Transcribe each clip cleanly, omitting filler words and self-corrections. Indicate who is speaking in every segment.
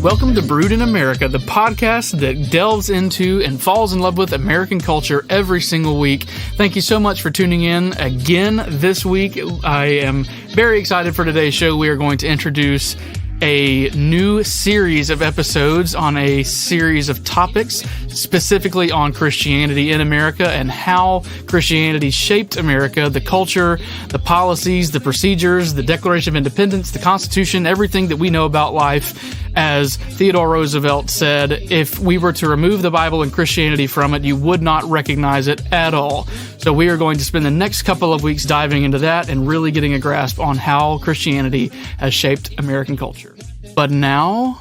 Speaker 1: Welcome to Brewed in America, the podcast that delves into and falls in love with American culture every single week. Thank you so much for tuning in again this week. I am very excited for today's show. We are going to introduce a new series of episodes on a series of topics, specifically on Christianity in America and how Christianity shaped America, the culture, the policies, the procedures, the Declaration of Independence, the Constitution, everything that we know about life. As Theodore Roosevelt said, if we were to remove the Bible and Christianity from it, you would not recognize it at all. So we are going to spend the next couple of weeks diving into that and really getting a grasp on how Christianity has shaped American culture. But now,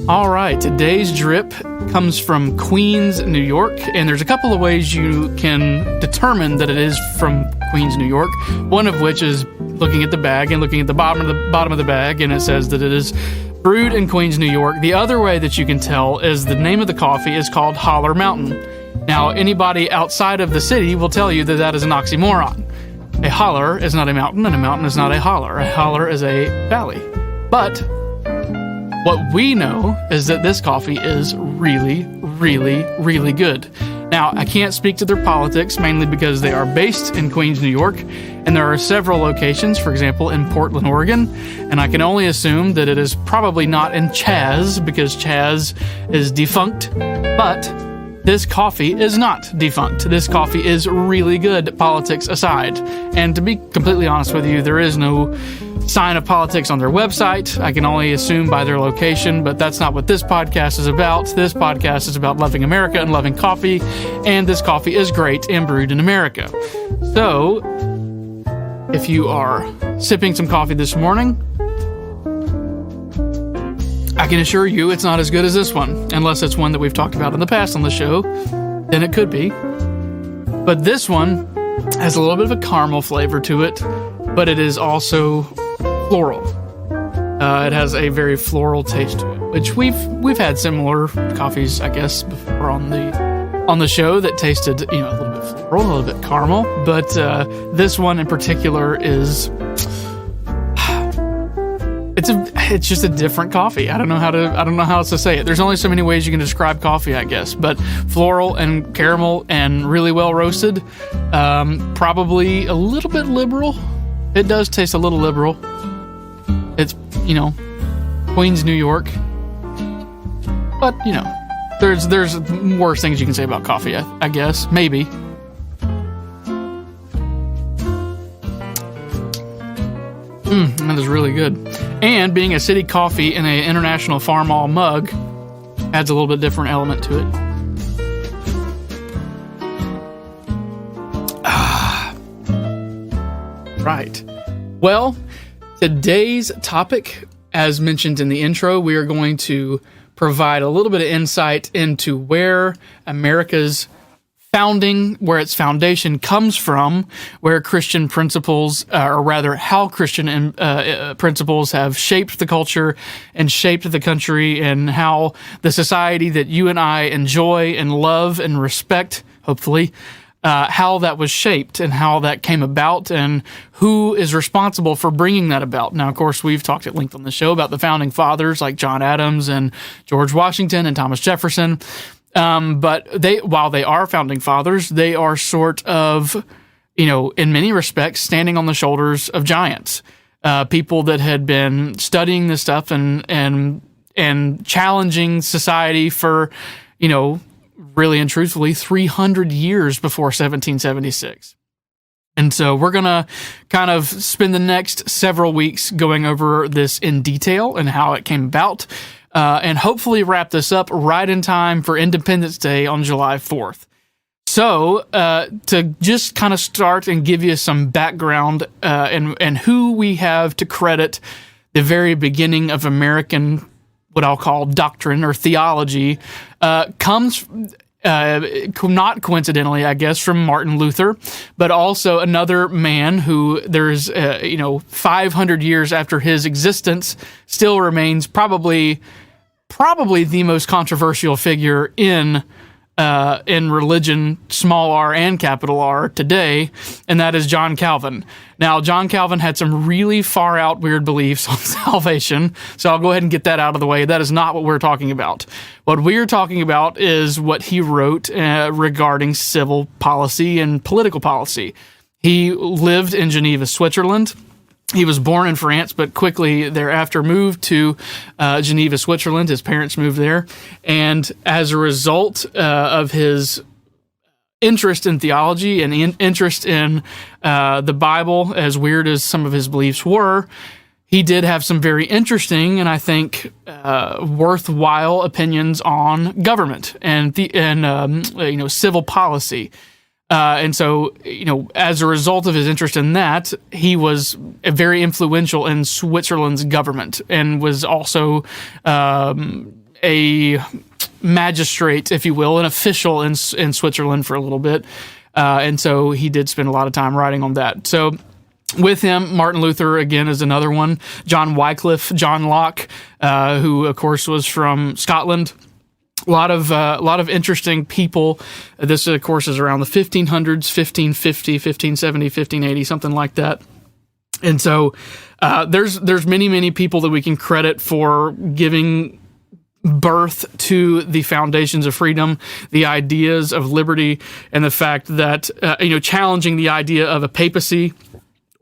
Speaker 1: all right, today's drip comes from Queens, New York, and there's a couple of ways you can determine that it is from Queens, New York. One of which is looking at the bag and looking at the bottom of the bag, and it says that it is brewed in Queens, New York. The other way that you can tell is the name of the coffee is called Holler Mountain. Now, anybody outside of the city will tell you that that is an oxymoron. A holler is not a mountain, and a mountain is not a holler. A holler is a valley. But what we know is that this coffee is really, really, really good. Now, I can't speak to their politics, mainly because they are based in Queens, New York, and there are several locations, for example, in Portland, Oregon, and I can only assume that it is probably not in Chaz, because Chaz is defunct, but this coffee is not defunct. This coffee is really good, politics aside. And to be completely honest with you, there is no sign of politics on their website. I can only assume by their location, but that's not what this podcast is about. This podcast is about loving America and loving coffee, and this coffee is great and brewed in America. So, if you are sipping some coffee this morning, I can assure you it's not as good as this one, unless it's one that we've talked about in the past on the show, then it could be. But this one has a little bit of a caramel flavor to it, but it is also floral. It has a very floral taste to it, which we've had similar coffees, I guess, before on the show that tasted, a little bit floral, a little bit caramel. But this one in particular is it's just a different coffee. I don't know how else to say it. There's only so many ways you can describe coffee, I guess. But floral and caramel and really well roasted. Probably a little bit liberal. It does taste a little liberal. It's, Queens, New York. But, there's worse things you can say about coffee, I guess. Maybe. That is really good. And being a city coffee in an International Farmall mug adds a little bit different element to it. Right. Well, today's topic, as mentioned in the intro, we are going to provide a little bit of insight into where America's founding, where its foundation comes from, where Christian principles, or rather how Christian principles have shaped the culture and shaped the country, and how the society that you and I enjoy and love and respect, hopefully, how that was shaped and how that came about and who is responsible for bringing that about. Now, of course, we've talked at length on the show about the founding fathers like John Adams and George Washington and Thomas Jefferson. But while they are founding fathers, they are sort of, in many respects, standing on the shoulders of giants, people that had been studying this stuff and challenging society for, really and truthfully, 300 years before 1776. And so we're going to kind of spend the next several weeks going over this in detail and how it came about, and hopefully wrap this up right in time for Independence Day on July 4th. So to just kind of start and give you some background and who we have to credit the very beginning of American, what I'll call doctrine or theology, comes not coincidentally, I guess, from Martin Luther, but also another man who there's, 500 years after his existence still remains probably the most controversial figure in religion, small r and capital R today, and that is John Calvin. Now, John Calvin had some really far out weird beliefs on salvation, so I'll go ahead and get that out of the way. That is not what we're talking about. What we're talking about is what he wrote regarding civil policy and political policy. He lived in Geneva, Switzerland. He was born in France, but quickly thereafter moved to Geneva, Switzerland. His parents moved there. And as a result of his interest in theology and interest in the Bible, as weird as some of his beliefs were, he did have some very interesting and I think worthwhile opinions on government and civil policy. And so, as a result of his interest in that, he was very influential in Switzerland's government and was also a magistrate, if you will, an official in Switzerland for a little bit. And so he did spend a lot of time writing on that. So with him, Martin Luther, again, is another one. John Wycliffe, John Locke, who, of course, was from Scotland. A lot of interesting people. This, of course, is around the 1500s, 1550, 1570, 1580, something like that. And so there's many people that we can credit for giving birth to the foundations of freedom, the ideas of liberty, and the fact that challenging the idea of a papacy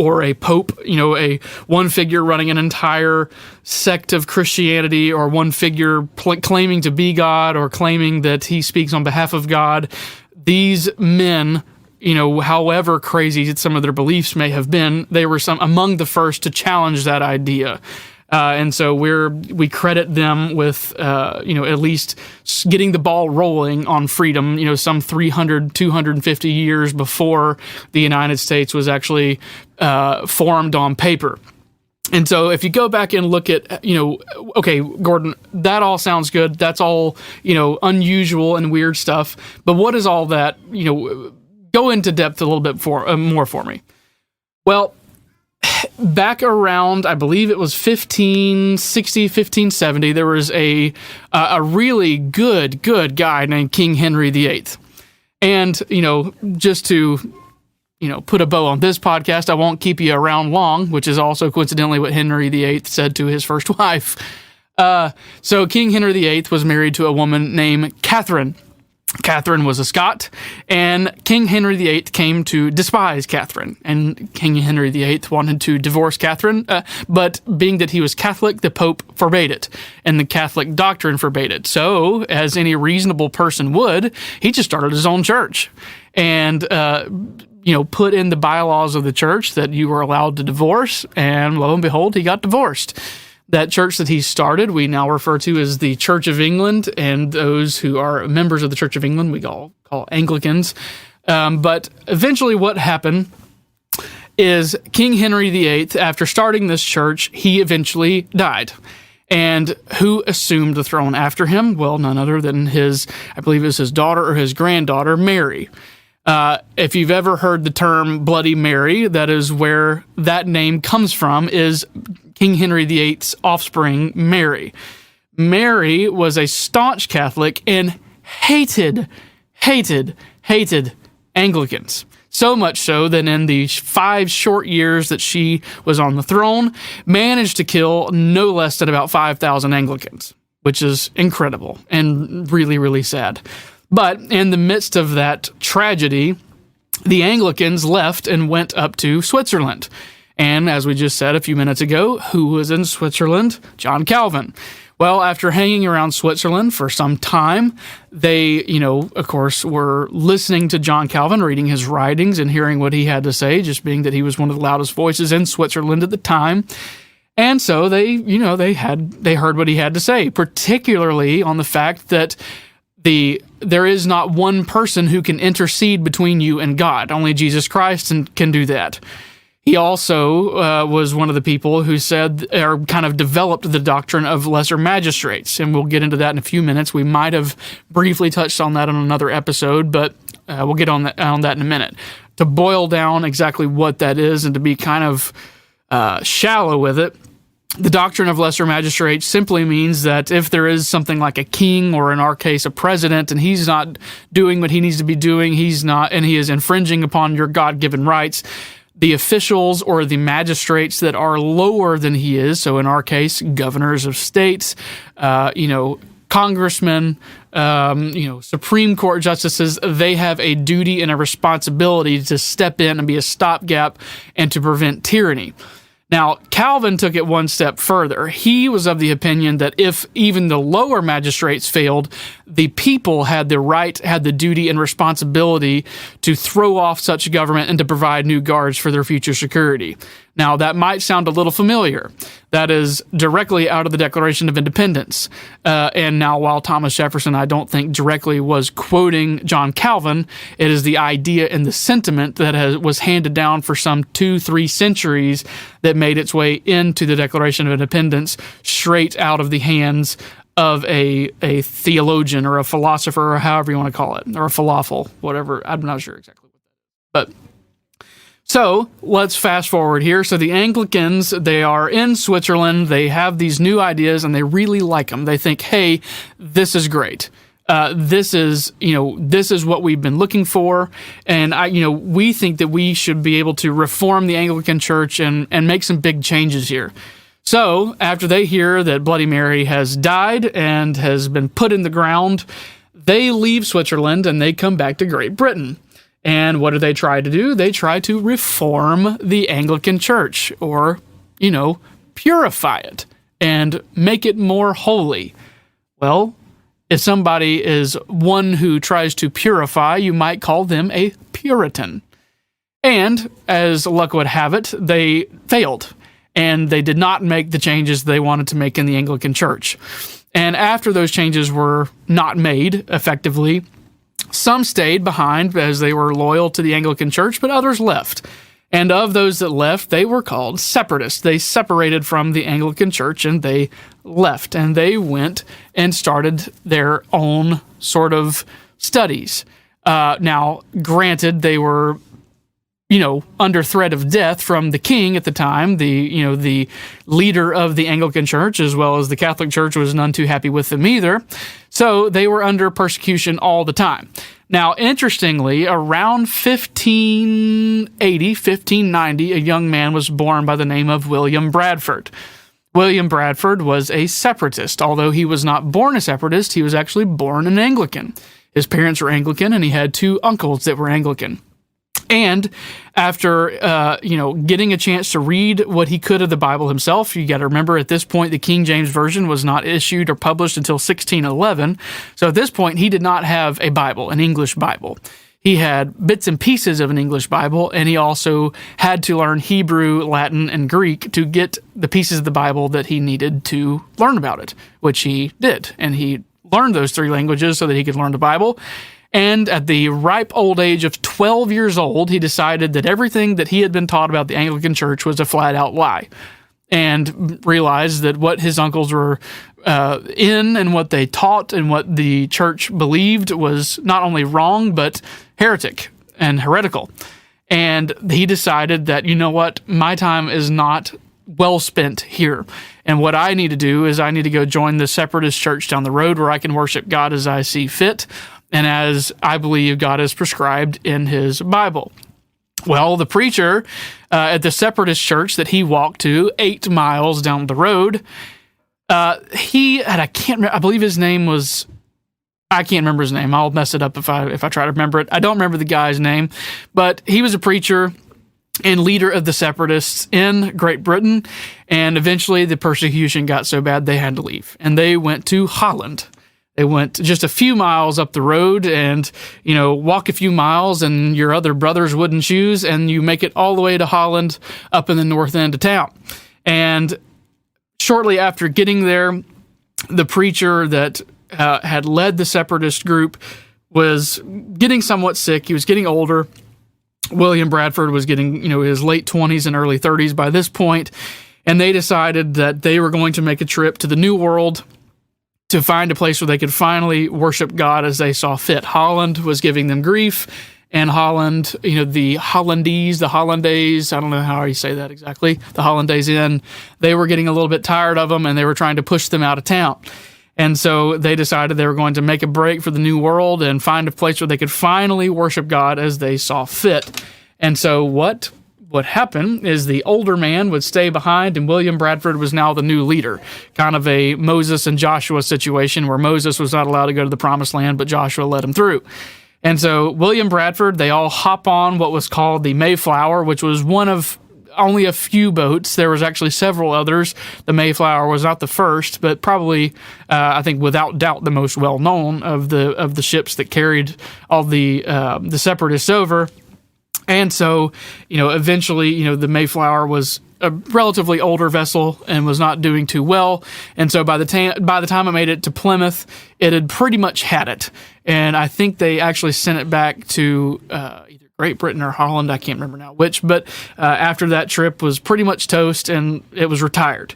Speaker 1: or a pope, a one figure running an entire sect of Christianity, or one figure claiming to be God or claiming that he speaks on behalf of God. These men, however crazy some of their beliefs may have been, they were among the first to challenge that idea. And so we credit them with, at least getting the ball rolling on freedom, some 300, 250 years before the United States was actually formed on paper. And so if you go back and look at, okay, Gordon, that all sounds good. That's all, unusual and weird stuff. But what is all that, go into depth a little bit more for me. Well, back around, I believe it was 1560, 1570, there was a really good guy named King Henry VIII. And, just to, put a bow on this podcast, I won't keep you around long, which is also coincidentally what Henry VIII said to his first wife. So King Henry VIII was married to a woman named Catherine. Catherine was a Scot, and King Henry VIII came to despise Catherine, and King Henry VIII wanted to divorce Catherine, but being that he was Catholic, the Pope forbade it, and the Catholic doctrine forbade it. So, as any reasonable person would, he just started his own church, and put in the bylaws of the church that you were allowed to divorce, and lo and behold, he got divorced. That church that he started, we now refer to as the Church of England, and those who are members of the Church of England, we call Anglicans. But eventually what happened is King Henry VIII, after starting this church, he eventually died. And who assumed the throne after him? Well, none other than I believe it was his daughter or his granddaughter, Mary. If you've ever heard the term Bloody Mary, that is where that name comes from, is King Henry VIII's offspring, Mary. Mary was a staunch Catholic and hated Anglicans. So much so that in the 5 short years that she was on the throne, managed to kill no less than about 5,000 Anglicans, which is incredible and really, really sad. But in the midst of that tragedy, the Anglicans left and went up to Switzerland. And as we just said a few minutes ago, who was in Switzerland? John Calvin. Well, after hanging around Switzerland for some time, they, of course, were listening to John Calvin, reading his writings and hearing what he had to say, just being that he was one of the loudest voices in Switzerland at the time. And so they heard what he had to say, particularly on the fact that there is not one person who can intercede between you and God. Only Jesus Christ can do that. He also was one of the people who said, or kind of developed the doctrine of lesser magistrates. And we'll get into that in a few minutes. We might have briefly touched on that on another episode, but we'll get on that in a minute. To boil down exactly what that is and to be kind of shallow with it, the doctrine of lesser magistrates simply means that if there is something like a king, or in our case, a president, and he's not doing what he needs to be doing, he is infringing upon your God-given rights, the officials or the magistrates that are lower than he is, so in our case, governors of states, congressmen, Supreme Court justices, they have a duty and a responsibility to step in and be a stopgap and to prevent tyranny. Now, Calvin took it one step further. He was of the opinion that if even the lower magistrates failed, the people had the duty and responsibility to throw off such government and to provide new guards for their future security. Now, that might sound a little familiar. That is directly out of the Declaration of Independence. And now, while Thomas Jefferson, I don't think directly was quoting John Calvin, it is the idea and the sentiment that was handed down for some 2-3 centuries that made its way into the Declaration of Independence straight out of the hands of a theologian or a philosopher, or however you want to call it, or a falafel, whatever. I'm not sure exactly what that is. But so let's fast forward here. So the Anglicans, they are in Switzerland. They have these new ideas and they really like them. They think, hey, this is great. This is what we've been looking for. And we think that we should be able to reform the Anglican Church and make some big changes here. So after they hear that Bloody Mary has died and has been put in the ground, they leave Switzerland and they come back to Great Britain. And what do they try to do? They try to reform the Anglican Church, or, purify it and make it more holy. Well, if somebody is one who tries to purify, you might call them a Puritan. And as luck would have it, they failed. And they did not make the changes they wanted to make in the Anglican Church. And after those changes were not made effectively, some stayed behind as they were loyal to the Anglican Church, but others left. And of those that left, they were called separatists. They separated from the Anglican Church and they left. And they went and started their own sort of studies. Now, granted, they were under threat of death from the king at the time. The leader of the Anglican Church, as well as the Catholic Church, was none too happy with them either. So they were under persecution all the time. Now, interestingly, around 1590, a young man was born by the name of William Bradford. William Bradford was a separatist. Although he was not born a separatist, he was actually born an Anglican. His parents were Anglican, and he had 2 uncles that were Anglican. And after, getting a chance to read what he could of the Bible himself, you got to remember at this point, the King James Version was not issued or published until 1611. So at this point, he did not have a Bible, an English Bible. He had bits and pieces of an English Bible, and he also had to learn Hebrew, Latin, and Greek to get the pieces of the Bible that he needed to learn about it, which he did. And he learned those 3 languages so that he could learn the Bible. And at the ripe old age of 12 years old, he decided that everything that he had been taught about the Anglican Church was a flat-out lie, and realized that what his uncles were in and what they taught and what the church believed was not only wrong, but heretic and heretical. And he decided that, my time is not well spent here. And what I need to do is I need to go join the separatist church down the road where I can worship God as I see fit, and as I believe God has prescribed in his Bible. Well, the preacher at the separatist church that he walked to 8 miles down the road, I believe his name was, I can't remember his name. I'll mess it up if I try to remember it. I don't remember the guy's name, but he was a preacher and leader of the separatists in Great Britain, and eventually the persecution got so bad they had to leave, and they went to Holland. They went just a few miles up the road and, walk a few miles in your other brother's wooden shoes, and you make it all the way to Holland up in the north end of town. And shortly after getting there, the preacher that had led the separatist group was getting somewhat sick. He was getting older. William Bradford was getting, his late 20s and early 30s by this point, and they decided that they were going to make a trip to the New World to find a place where they could finally worship God as they saw fit. Holland was giving them grief, and Holland, the Hollandaise, I don't know how you say that exactly, the Hollandaise Inn, they were getting a little bit tired of them, and they were trying to push them out of town. And so they decided they were going to make a break for the New World and find a place where they could finally worship God as they saw fit. And so what happened is the older man would stay behind, and William Bradford was now the new leader. Kind of a Moses and Joshua situation where Moses was not allowed to go to the Promised Land, but Joshua led him through. And so William Bradford, they all hop on what was called the Mayflower, which was one of only a few boats. There was actually several others. The Mayflower was not the first, but probably, I think, without doubt, the most well-known of the ships that carried all the separatists over. And so, eventually, the Mayflower was a relatively older vessel and was not doing too well. And so by the time it made it to Plymouth, it had pretty much had it. And I think they actually sent it back to either Great Britain or Holland. I can't remember now which. But after that trip was pretty much toast, and it was retired.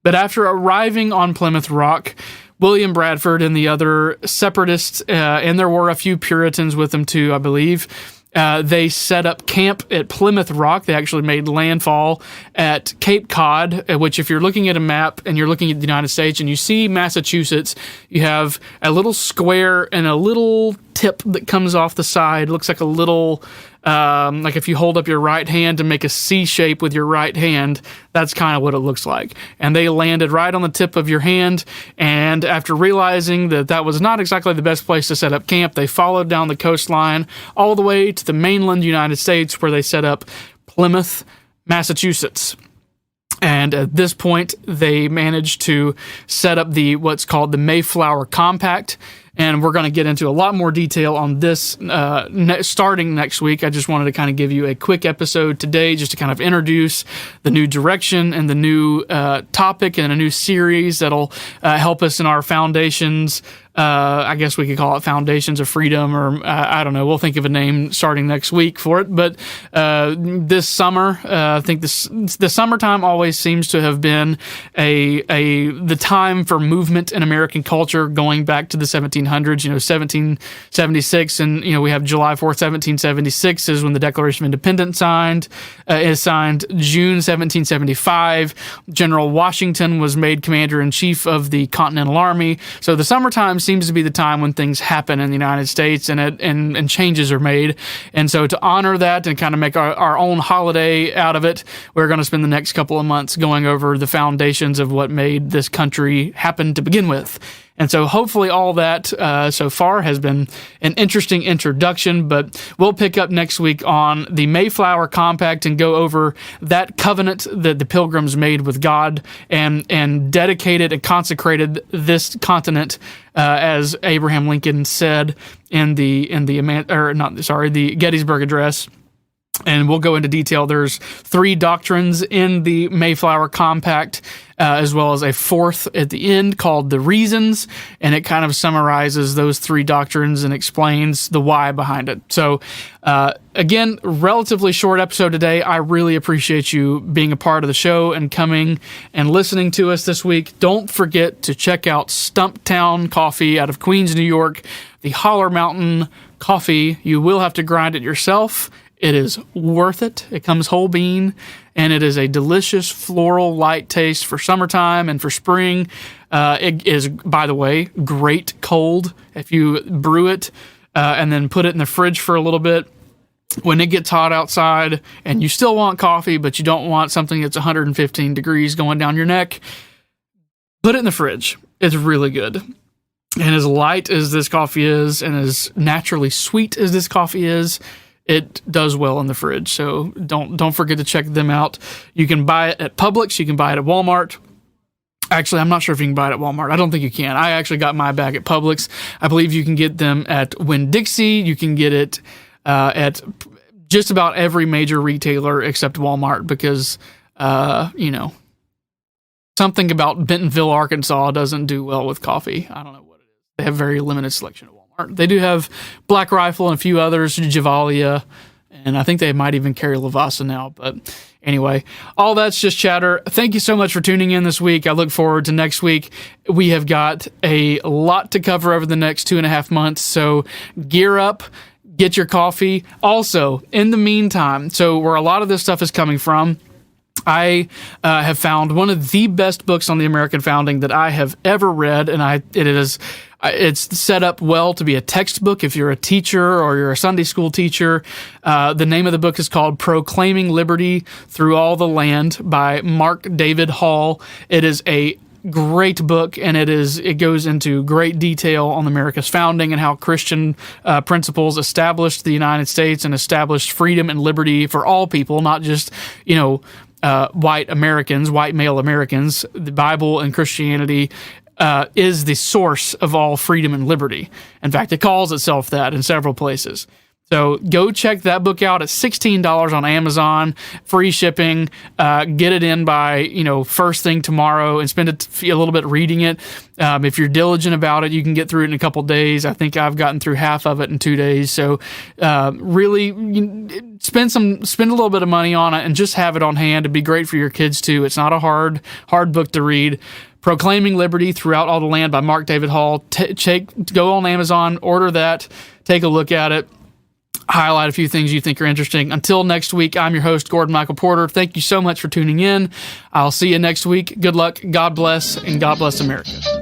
Speaker 1: But after arriving on Plymouth Rock, William Bradford and the other separatists, and there were a few Puritans with them too, I believe, they set up camp at Plymouth Rock. They actually made landfall at Cape Cod, which, if you're looking at a map and you're looking at the United States and you see Massachusetts, you have a little square and a little tip that comes off the side. Looks like a little, like if you hold up your right hand to make a C shape with your right hand, that's kind of what it looks like. And they landed right on the tip of your hand, and after realizing that that was not exactly the best place to set up camp, they followed down the coastline all the way to the mainland United States, where they set up Plymouth, Massachusetts. And at this point, they managed to set up what's called the Mayflower Compact. And we're going to get into a lot more detail on this starting next week. I just wanted to kind of give you a quick episode today just to kind of introduce the new direction and the new topic and a new series that'll help us in our foundations. I guess we could call it Foundations of Freedom, or I don't know. We'll think of a name starting next week for it. But this summer, I think the summertime always seems to have been the time for movement in American culture, going back to the 1700s. 1776, and we have July 4th, 1776 is when the Declaration of Independence is signed. June 1775, General Washington was made commander-in-chief of the Continental Army. So the summertime seems to be the time when things happen in the United States, and changes are made. And so to honor that and kind of make our own holiday out of it, we're going to spend the next couple of months going over the foundations of what made this country happen to begin with. And so hopefully all that so far has been an interesting introduction, but we'll pick up next week on the Mayflower Compact and go over that covenant that the Pilgrims made with God and dedicated and consecrated this continent, as Abraham Lincoln said in the Gettysburg Address. And we'll go into detail. There's 3 doctrines in the Mayflower Compact, as well as a 4th at the end called the Reasons, and it kind of summarizes those 3 doctrines and explains the why behind it. So, again, relatively short episode today. I really appreciate you being a part of the show and coming and listening to us this week. Don't forget to check out Stumptown Coffee out of Queens, New York, the Holler Mountain coffee. You will have to grind it yourself. It is worth it. It comes whole bean, and it is a delicious floral light taste for summertime and for spring. It is, by the way, great cold. If you brew it and then put it in the fridge for a little bit, when it gets hot outside and you still want coffee, but you don't want something that's 115 degrees going down your neck, put it in the fridge. It's really good. And as light as this coffee is, and as naturally sweet as this coffee is, it does well in the fridge. So don't forget to check them out. You can buy it at Publix. You can buy it at Walmart. Actually, I'm not sure if you can buy it at Walmart. I don't think you can. I actually got my bag at Publix. I believe you can get them at Winn-Dixie. You can get it at just about every major retailer except Walmart, because, something about Bentonville, Arkansas doesn't do well with coffee. I don't know what it is. They have very limited selection at Walmart. They do have Black Rifle and a few others, Javalia, And I think they might even carry Lavasa now. But anyway, all that's just chatter. Thank you so much for tuning in this week. I look forward to next week. We have got a lot to cover over the next 2.5 months. So gear up, get your coffee. Also, in the meantime, so where a lot of this stuff is coming from, I have found one of the best books on the American founding that I have ever read, and it's set up well to be a textbook if you're a teacher or you're a Sunday school teacher. The name of the book is called Proclaiming Liberty Through All the Land by Mark David Hall. It is a great book, and it goes into great detail on America's founding and how Christian principles established the United States and established freedom and liberty for all people, not just, white Americans, white male Americans. The Bible and Christianity is the source of all freedom and liberty. In fact, it calls itself that in several places. So go check that book out. It's $16 on Amazon, free shipping. Get it in by first thing tomorrow and spend a little bit reading it. If you're diligent about it, you can get through it in a couple days. I think I've gotten through half of it in 2 days. So really spend a little bit of money on it and just have it on hand. It'd be great for your kids too. It's not a hard book to read. Proclaiming Liberty Throughout All the Land by Mark David Hall. Go on Amazon, order that, take a look at it. Highlight a few things you think are interesting. Until next week, I'm your host, Gordon Michael Porter. Thank you so much for tuning in. I'll see you next week. Good luck, God bless, and God bless America.